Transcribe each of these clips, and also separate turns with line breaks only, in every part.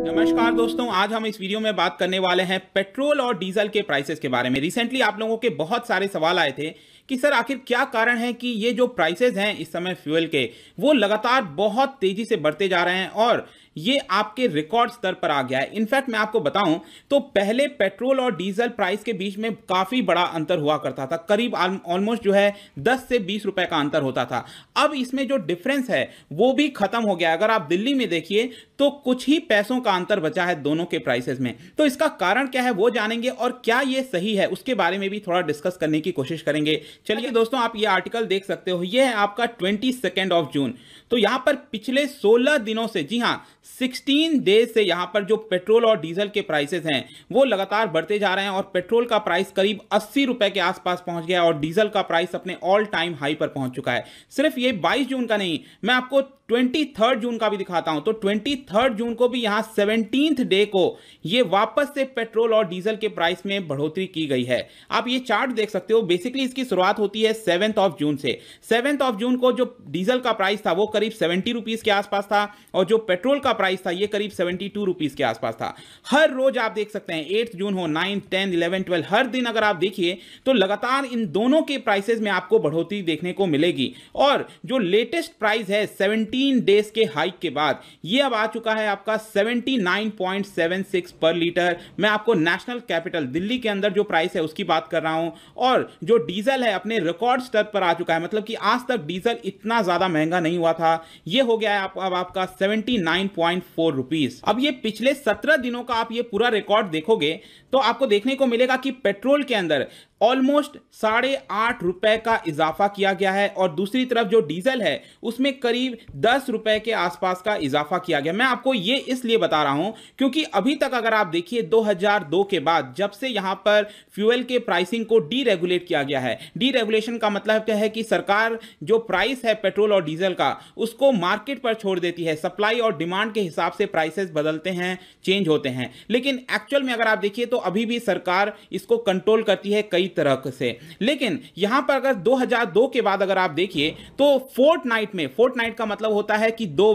नमस्कार दोस्तों, आज हम इस वीडियो में बात करने वाले हैं पेट्रोल और डीजल के प्राइसेस के बारे में। रिसेंटली आप लोगों के बहुत सारे सवाल आए थे कि सर आखिर क्या कारण है कि ये जो प्राइसेस हैं इस समय फ्यूल के वो लगातार बहुत तेजी से बढ़ते जा रहे हैं और ये आपके रिकॉर्ड स्तर पर आ गया है। इनफैक्ट मैं आपको बताऊं तो पहले पेट्रोल और डीजल प्राइस के बीच में काफी बड़ा अंतर हुआ करता था, करीब ऑलमोस्ट जो है 10 से 20 रुपए का अंतर होता था। अब इसमें जो डिफरेंस है वो भी खत्म हो गया। अगर आप दिल्ली में देखिए तो कुछ ही पैसों का अंतर बचा है दोनों के प्राइसेस में। तो इसका कारण क्या है वो जानेंगे और क्या ये सही है उसके बारे में भी थोड़ा डिस्कस करने की कोशिश करेंगे। चलिए दोस्तों, आप ये आर्टिकल देख सकते हो, ये है आपका 22 जून। तो यहां पर पिछले 16 दिनों से, जी हां 16 डेज से यहां पर जो पेट्रोल और डीजल के प्राइसेस हैं वो लगातार बढ़ते जा रहे हैं और पेट्रोल का प्राइस करीब 80 रुपए के आसपास पहुंच गया और डीजल का प्राइस अपने ऑल टाइम हाई पर पहुंच चुका है। सिर्फ ये 22 जून का नहीं, मैं आपको 23 जून का भी दिखाता हूं। तो 23 जून को भी यहां 17th डे को ये वापस से पेट्रोल और डीजल के प्राइस में बढ़ोतरी की गई है। आप ये चार्ट देख सकते हो। बेसिकली इसकी शुरुआत होती है 7 जून से। 7 जून को जो डीजल का प्राइस था वो करीब 70 रुपीज के आसपास था और जो पेट्रोल का प्राइस था ये करीब 72 रुपीज के आसपास था। हर रोज आप देख सकते हैं, 8 जून हो, 9, 10, 11, 12, हर दिन अगर आप देखिए तो लगातार इन दोनों के प्राइसेस में आपको बढ़ोतरी देखने को मिलेगी। और जो लेटेस्ट प्राइस है 17 डेज के हाइक के बाद ये अब आ चुका है आपका 79.76 पर लीटर। मैं आपको नेशनल कैपिटल दिल्ली के अंदर जो प्राइस है उसकी बात कर रहा हूं। और जो डीजल है अपने रिकॉर्ड स्तर पर आ चुका है, मतलब कि आज तक डीजल इतना ज्यादा महंगा नहीं हुआ था। ये हो गया है अब आपका 79.4 रुपीज। अब ये पिछले 17 दिनों का आप ये पूरा रिकॉर्ड देखोगे तो आपको देखने को मिलेगा कि पेट्रोल के अंदर ऑलमोस्ट 8.5 रुपए का इजाफा किया गया है और दूसरी तरफ जो डीजल है उसमें करीब 10 रुपए के आसपास का इजाफा किया गया। मैं आपको ये इसलिए बता रहा हूं क्योंकि अभी तक अगर आप देखिए 2002 के बाद जब से यहां पर फ्यूल के प्राइसिंग को डीरेगुलेट किया गया है। डीरेगुलेशन का मतलब क्या है कि सरकार जो प्राइस है पेट्रोल और डीजल का उसको मार्केट पर छोड़ देती है। सप्लाई और डिमांड के हिसाब से प्राइसेस बदलते हैं, चेंज होते हैं। लेकिन एक्चुअल में अगर आप देखिए तो अभी भी सरकार इसको कंट्रोल करती है कई तरह से। लेकिन यहां पर अगर 2002 के बाद अगर आप देखिए तो फोर्टनाइट का मतलब होता है कि 2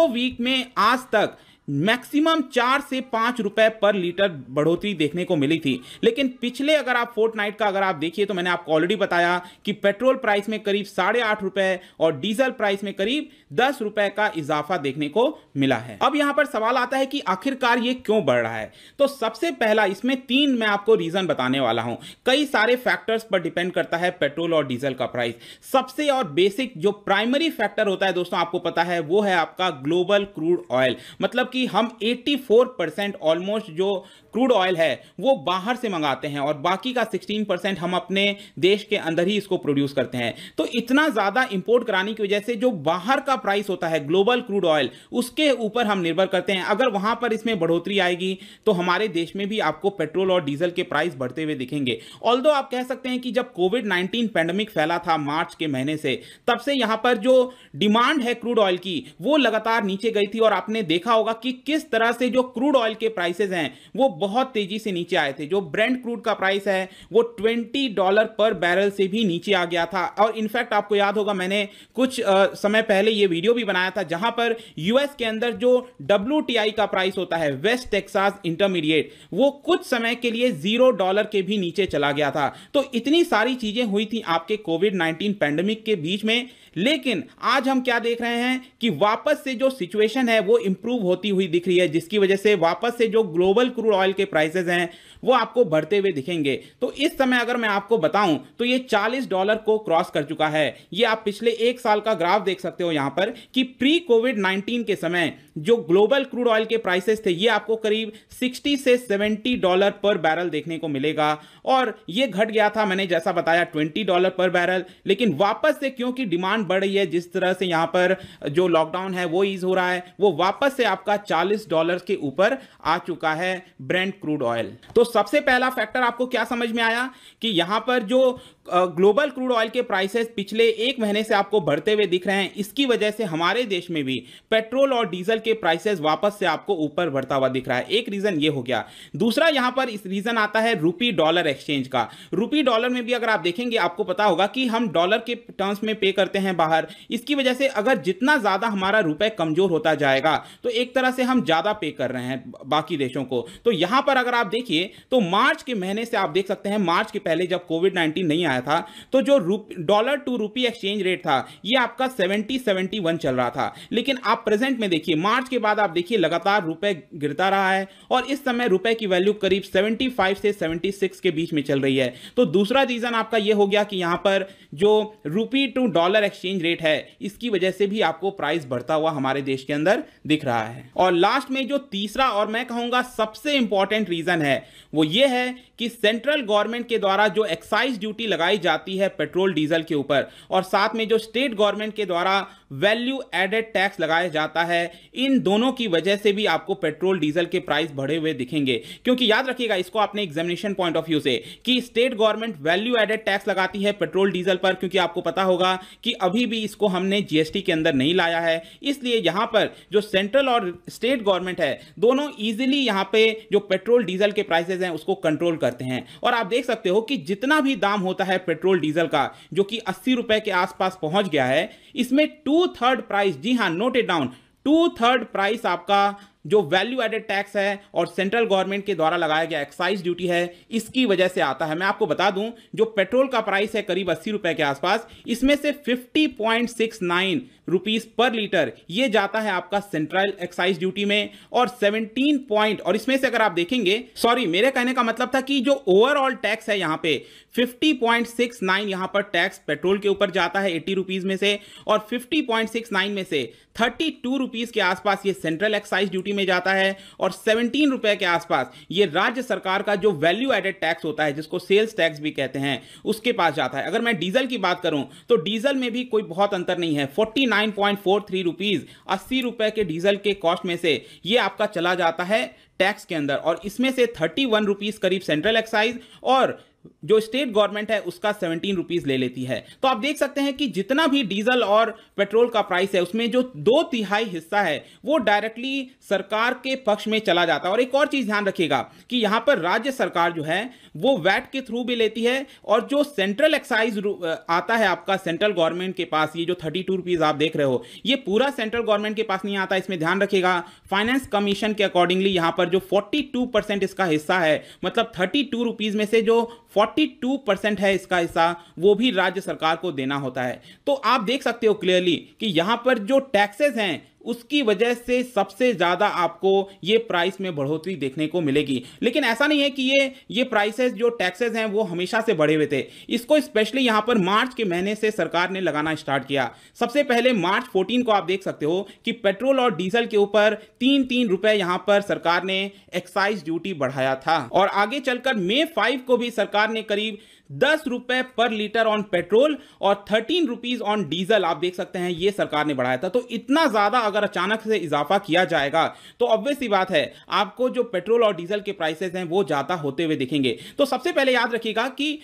वीक में आज तक मैक्सिमम 4 से 5 रुपए पर लीटर बढ़ोतरी देखने को मिली थी। लेकिन पिछले अगर आप फोर्टनाइट का अगर आप देखिए तो मैंने आपको ऑलरेडी बताया कि पेट्रोल प्राइस में करीब 8.5 रुपए और डीजल प्राइस में करीब 10 रुपए का इजाफा देखने को मिला है। अब यहां पर सवाल आता है कि आखिरकार ये क्यों बढ़ रहा है। तो सबसे पहला इसमें 3 मैं आपको रीजन बताने वाला हूं। कई सारे फैक्टर्स पर डिपेंड करता है पेट्रोल और डीजल का प्राइस। सबसे और बेसिक जो प्राइमरी फैक्टर होता है दोस्तों आपको पता है वो है आपका ग्लोबल क्रूड ऑयल। मतलब कि हम 84% ऑलमोस्ट जो क्रूड ऑयल है वो बाहर से मंगाते हैं और बाकी का 16% हम अपने देश के अंदर ही इसको प्रोड्यूस करते हैं। तो इतना ज्यादा इंपोर्ट कराने की वजह से जो बाहर का प्राइस होता है ग्लोबल क्रूड ऑयल उसके ऊपर हम निर्भर करते हैं। अगर वहां पर इसमें बढ़ोतरी आएगी तो हमारे देश में भी आपको पेट्रोल और डीजल के प्राइस बढ़ते हुए दिखेंगे। ऑल्दो आप कह सकते हैं कि जब कोविड-19 पैंडेमिक फैला था मार्च के महीने से, तब से यहां पर जो डिमांड है क्रूड ऑयल की वो लगातार नीचे गई थी और आपने देखा होगा कि किस तरह से जो क्रूड ऑयल के प्राइसेस हैं वो बहुत तेजी से नीचे आए थे। जो ब्रेंट क्रूड का प्राइस है वो $20 पर बैरल से भी नीचे आ गया था। और इनफैक्ट आपको याद होगा मैंने कुछ समय पहले ये वीडियो भी बनाया था जहां पर यूएस के अंदर जो WTI का प्राइस होता है, वेस्ट टेक्सास इंटरमीडिएट, वो कुछ समय के लिए $0 के भी नीचे चला गया था। तो इतनी सारी चीजें हुई थी आपके कोविड-19 पैंडेमिक के बीच में। लेकिन आज हम क्या देख रहे हैं कि वापस से जो सिचुएशन है वो इंप्रूव होती हुई दिख रही है, जिसकी वजह से वापस से जो ग्लोबल क्रूड ऑयल के प्राइसेस हैं वो आपको बढ़ते हुए दिखेंगे। तो इस समय अगर मैं आपको बताऊं तो ये $40 को क्रॉस कर चुका है। ये आप पिछले 1 साल का ग्राफ देख सकते हो यहां पर कि प्री कोविड-19 के समय जो ग्लोबल क्रूड ऑयल के प्राइसेस थे ये आपको करीब $60 से $70 पर बैरल देखने को मिलेगा और ये घट गया था, मैंने जैसा बताया, $20 पर बैरल। लेकिन वापस से क्योंकि डिमांड बढ़ रही है, जिस तरह से यहां पर जो लॉकडाउन है वो ईज हो रहा है, वो वापस से आपका $40 के ऊपर आ चुका है ब्रेंट क्रूड ऑयल। तो सबसे पहला फैक्टर आपको क्या समझ में आया कि यहां पर जो ग्लोबल क्रूड ऑयल के प्राइसेस पिछले 1 महीने से आपको बढ़ते हुए दिख रहे हैं, इसकी वजह से हमारे देश में भी पेट्रोल और डीजल के प्राइसेस वापस से आपको ऊपर बढ़ता हुआ दिख रहा है। एक रीजन ये हो गया। दूसरा यहां पर इस रीजन आता है रूपी डॉलर एक्सचेंज का। रूपी डॉलर में भी अगर आप देखेंगे आपको पता होगा कि हम डॉलर के टर्म्स में पे करते हैं हैं बाहर। इसकी वजह से अगर जितना ज्यादा हमारा रुपए कमजोर होता जाएगा तो एक तरह से हम ज्यादा पे कर रहे हैं बाकी देशों को। तो यहां पर अगर आप देखिए तो मार्च के महीने से आप देख सकते हैं, मार्च के पहले जब कोविड-19 नहीं आया था तो जो dollar to rupee exchange rate था ये आपका 70-71 चल रहा था। लेकिन आप प्रेजेंट में देखिए, मार्च के बाद आप देखिए लगातार रुपए गिरता रहा है और इस समय रुपए की वैल्यू करीब 75 से 76 के बीच में चल रही है। तो दूसरा रीजन आपका यह हो गया कि यहां पर जो रुपी टू डॉलर एक्सचेंज रेट है इसकी वजह से भी आपको प्राइस बढ़ता हुआ हमारे देश के अंदर दिख रहा है। और लास्ट में जो तीसरा और मैं कहूंगा सबसे इंपॉर्टेंट रीजन है वो ये है कि सेंट्रल गवर्नमेंट के द्वारा जो एक्साइज ड्यूटी लगाई जाती है पेट्रोल डीजल के ऊपर और साथ में जो स्टेट गवर्नमेंट के द्वारा वैल्यू एडेड टैक्स लगाया जाता है, इन दोनों की वजह से भी आपको पेट्रोल डीजल के प्राइस बढ़े हुए दिखेंगे। क्योंकि याद रखिएगा इसको आपने एग्जामिनेशन पॉइंट ऑफ व्यू से कि state government value added tax लगाती है पेट्रोल डीजल पर, क्योंकि आपको पता होगा कि अभी भी इसको हमने जीएसटी के अंदर नहीं लाया है। इसलिए यहां पर जो सेंट्रल और स्टेट गवर्नमेंट है दोनों इजीली यहां पे जो पेट्रोल डीजल के प्राइसेस हैं उसको कंट्रोल करते हैं। और आप देख सकते हो कि जितना भी दाम होता है पेट्रोल डीजल का जो कि 80 रुपए के आसपास पहुंच गया है, इसमें 2/3 प्राइस, जी हां नोट इट डाउन, 2/3 प्राइस आपका जो वैल्यू एडेड टैक्स है और सेंट्रल गवर्नमेंट के द्वारा लगाया गया एक्साइज ड्यूटी है इसकी वजह से आता है। मैं आपको बता दूं जो पेट्रोल का प्राइस है करीब 80 रुपए के आसपास, इसमें से 50.69 रुपीस पर लीटर ये जाता है आपका सेंट्रल एक्साइज ड्यूटी में और 17 पॉइंट, और इसमें से अगर आप देखेंगे, सॉरी मेरे कहने का मतलब था कि जो ओवरऑल टैक्स है यहां पे 50.69 यहां पर टैक्स पेट्रोल के ऊपर जाता है 80 रुपीस में से, और 50.69 में से 32 रुपीस के आसपास ये सेंट्रल एक्साइज ड्यूटी में जाता है और 17 रुपए के आसपास ये राज्य सरकार का जो वैल्यू एडेड टैक्स होता है जिसको सेल्स टैक्स भी कहते हैं उसके पास जाता है। अगर मैं डीजल की बात करूं तो डीजल में भी कोई बहुत अंतर नहीं है, 49.43 रुपीस 80 रुपए के डीजल के कॉस्ट में से ये आपका चला जाता है टैक्स के अंदर, और इसमें से 31 रुपीस करीब सेंट्रल एक्साइज और जो स्टेट गवर्नमेंट है उसका 17 रुपीस ले लेती है। तो आप देख सकते हैं कि जितना भी डीजल और पेट्रोल का प्राइस है उसमें जो 2/3 हिस्सा है वो डायरेक्टली सरकार के पक्ष में चला जाता है। और एक और चीज ध्यान रखिएगा कि यहां पर राज्य सरकार जो है वो वैट के थ्रू भी लेती है, और जो सेंट्रल एक्साइज आता है आपका सेंट्रल गवर्नमेंट के पास, ये जो 32 रुपीस आप देख रहे हो ये पूरा सेंट्रल गवर्नमेंट के पास नहीं आता। इसमें ध्यान रखिएगा फाइनेंस कमीशन के अकॉर्डिंगली यहां पर जो 42% इसका हिस्सा है, मतलब 32 रुपीस में से जो 42% है इसका हिस्सा वो भी राज्य सरकार को देना होता है। तो आप देख सकते हो क्लियरली कि यहां पर जो टैक्सेस हैं उसकी वजह से सबसे ज्यादा आपको ये प्राइस में बढ़ोतरी देखने को मिलेगी। लेकिन ऐसा नहीं है कि ये प्राइसेस जो टैक्सेस हैं वो हमेशा से बढ़े हुए थे, इसको स्पेशली यहां पर मार्च के महीने से सरकार ने लगाना स्टार्ट किया। सबसे पहले मार्च 14 को आप देख सकते हो कि पेट्रोल और डीजल के ऊपर 3-3 रुपए यहां पर सरकार ने एक्साइज ड्यूटी बढ़ाया था, और आगे चलकर मई 5 को भी सरकार ने करीब 10 रुपए पर लीटर ऑन पेट्रोल और 13 रुपीस ऑन डीजल आप देख सकते हैं ये सरकार ने बढ़ाया था। तो इतना ज्यादा अगर अचानक से इजाफा किया जाएगा तो ऑब्वियस सी बात है आपको जो पेट्रोल और डीजल के प्राइसेस हैं वो ज्यादा होते हुए दिखेंगे। तो सबसे पहले याद रखिएगा कि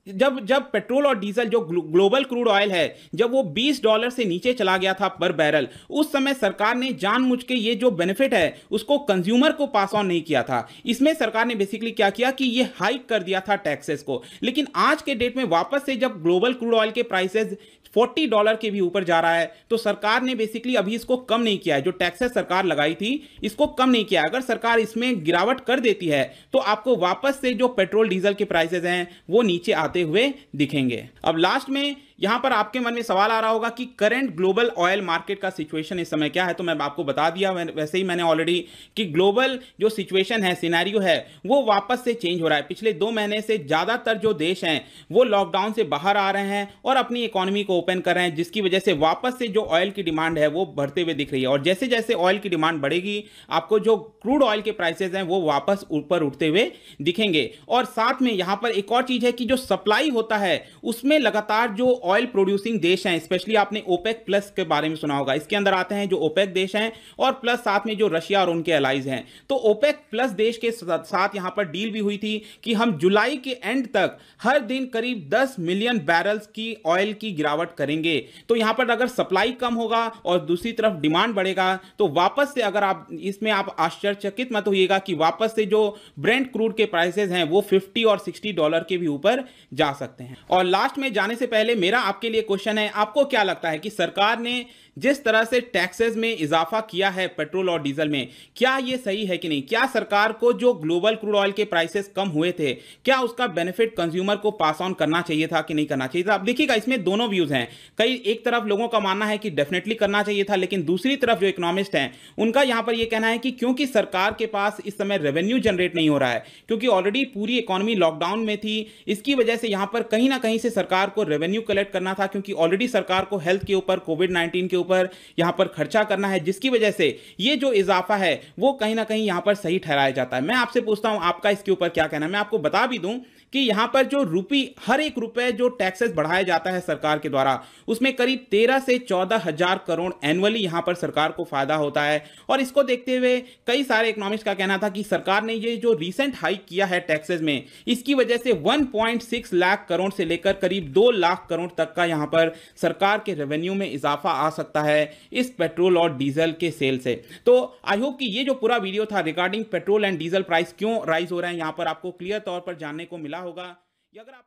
जब पेट्रोल और डीजल जो ग्लोबल क्रूड ऑयल है जब वो $20 से नीचे चला गया था पर बैरल, उस समय सरकार ने जानबूझ के ये जो बेनिफिट है उसको कंज्यूमर को पास ऑन नहीं किया था। इसमें सरकार ने बेसिकली क्या किया कि ये हाइक कर दिया था टैक्सेस को। लेकिन आज के डेट में वापस से जब ग्लोबल क्रूड ऑयल के प्राइसेस $40 के भी ऊपर जा रहा है तो सरकार ने बेसिकली अभी इसको कम नहीं किया है। जो टैक्सेस सरकार लगाई थी इसको कम नहीं किया। अगर सरकार इसमें गिरावट कर देती है तो आपको वापस से जो पेट्रोल डीजल के प्राइसेस हैं वो नीचे आते हुए दिखेंगे। अब लास्ट में यहां पर आपके मन में सवाल आ रहा होगा कि करंट ग्लोबल ऑयल मार्केट का सिचुएशन इस समय क्या है। तो मैं आपको बता दिया वैसे ही मैंने ऑलरेडी कि ग्लोबल जो सिचुएशन है, सिनेरियो है, वो वापस से चेंज हो रहा है। पिछले 2 महीने से ज्यादातर जो देश हैं वो लॉकडाउन से बाहर आ रहे हैं और अपनी इकोनॉमी को ओपन कर रहे हैं, जिसकी वजह से वापस से जो ऑयल की डिमांड है वो बढ़ते हुए दिख रही है। और जैसे जैसे ऑयल की डिमांड बढ़ेगी आपको जो क्रूड ऑयल के प्राइसेस हैं वो वापस ऊपर उठते हुए दिखेंगे। और साथ में यहां पर एक और चीज है कि जो सप्लाई होता है उसमें लगातार जो ऑयल प्रोड्यूसिंग देश हैं, स्पेशली आपने ओपेक प्लस के बारे में सुना होगा, इसके अंदर आते हैं जो ओपेक देश हैं और प्लस साथ में जो रशिया और उनके अलाइज हैं। तो ओपेक प्लस देश के साथ यहां पर डील भी हुई थी कि हम जुलाई के एंड तक हर दिन करीब 10 मिलियन बैरल्स की ऑयल की गिरावट करेंगे। तो यहां पर अगर सप्लाई कम होगा और दूसरी तरफ डिमांड बढ़ेगा तो वापस से अगर आप इसमें आप आश्चर्यचकित मत होइएगा कि वापस से जो ब्रेंट क्रूड के प्राइसेस हैं वो $50 और $60 के भी ऊपर जा सकते हैं। और लास्ट में जाने से पहले मेरा मेरा आपके लिए क्वेश्चन है, आपको क्या लगता है कि सरकार ने जिस तरह से टैक्सेस में इजाफा किया है पेट्रोल और डीजल में, क्या ये सही है कि नहीं? क्या सरकार को जो ग्लोबल क्रूड ऑयल के प्राइसेस कम हुए थे, क्या उसका बेनिफिट कंज्यूमर को पास ऑन करना चाहिए था कि नहीं करना चाहिए था? अब देखिएगा, इसमें दोनों व्यूज हैं। कई एक तरफ लोगों का मानना है कि डेफिनेटली करना चाहिए था, लेकिन दूसरी तरफ जो इकोनॉमिस्ट हैं उनका यहां पर यह कहना है कि क्योंकि सरकार के पास इस समय रेवेन्यू जनरेट नहीं हो रहा है, क्योंकि ऑलरेडी पूरी इकोनॉमी लॉकडाउन में थी, इसकी वजह से यहां पर कहीं ना कहीं से सरकार को रेवेन्यू कलेक्ट करना था, क्योंकि ऑलरेडी सरकार को हेल्थ के ऊपर, कोविड-19 के ऊपर यहां पर खर्चा करना है, जिसकी वजह से ये जो इजाफा है वो कहीं ना कहीं यहां पर सही ठहराया जाता है। मैं आपसे पूछता हूं आपका इसके ऊपर क्या कहना है। मैं आपको बता भी दूं कि यहां पर जो हर एक रुपए जो टैक्सेस बढ़ाया जाता है सरकार के द्वारा, उसमें करीब 13 से 14 हजार करोड़ एनुअली यहां पर सरकार को फायदा होता है। और इसको देखते हुए कई सारे इकोनॉमिस्ट का कहना था कि सरकार ने ये जो रीसेंट हाइक किया है टैक्सेस में, इसकी वजह से 1.6 लाख करोड़ से लेकर करीब 2 लाख करोड़ तक का यहां पर सरकार के रेवेन्यू में इजाफा आ सकता है इस पेट्रोल और डीजल के सेल से। तो आई होप कि ये जो पूरा वीडियो था regarding petrol and diesel price क्यों राइज हो रहे हैं, यहां पर आपको क्लियर तौर पर जानने को मिला होगा। अगर आप